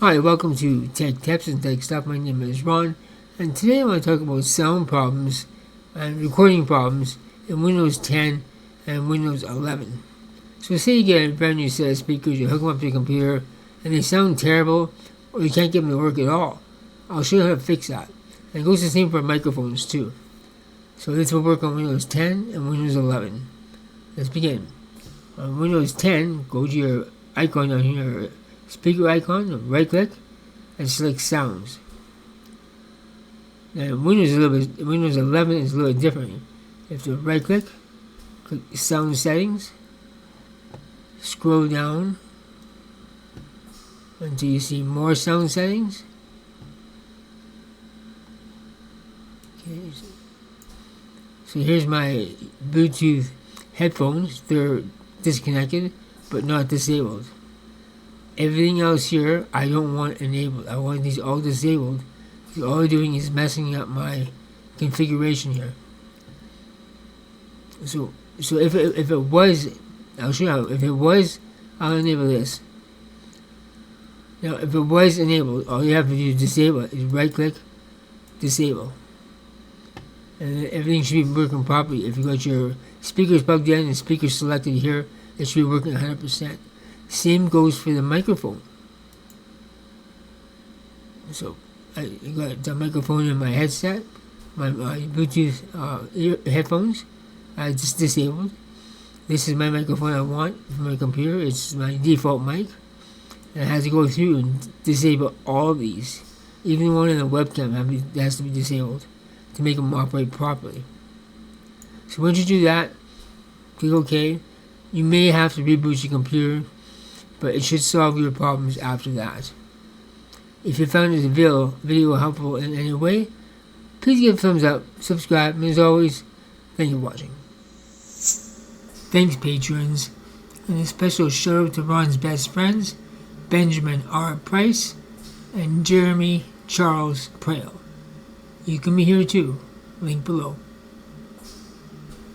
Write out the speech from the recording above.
Hi, welcome to Tech Tips and Tech Stuff. My name is Ron, and today I want to talk about sound problems and recording problems in Windows 10 and Windows 11. So say you get a brand new set of speakers, you hook them up to your computer, and they sound terrible, or you can't get them to work at all. I'll show you how to fix that. And it goes the same for microphones too. So this will work on Windows 10 and Windows 11. Let's begin. On Windows 10, go to your icon down here, speaker icon, right click, and select sounds. Now Windows 11 is a little different. You have to right click sound settings, scroll down until you see more sound settings. Okay, so here's my Bluetooth headphones. They're disconnected but not disabled. Everything else here I don't want enabled. I want these all disabled. So all I'm doing is messing up my configuration here. So if it was, I'll show you how. If it was, I'll enable this. Now if it was enabled, all you have to do is disable it. Is right click, disable, and then everything should be working properly. If you got your speakers plugged in and speakers selected here, it should be working 100%. Same goes for the microphone. So I got the microphone in my headset, my Bluetooth headphones. I just disabled. This is my microphone I want for my computer. It's my default mic. And I have to go through and disable all these. Even the one in the webcam has to be disabled to make them operate properly. So once you do that, click OK. You may have to reboot your computer, but it should solve your problems after that. If you found this video helpful in any way, please give a thumbs up, subscribe, and as always, thank you for watching. Thanks patrons, and a special shout out to Ron's best friends, Benjamin R. Price and Jeremy Charles Prale. You can be here too, link below.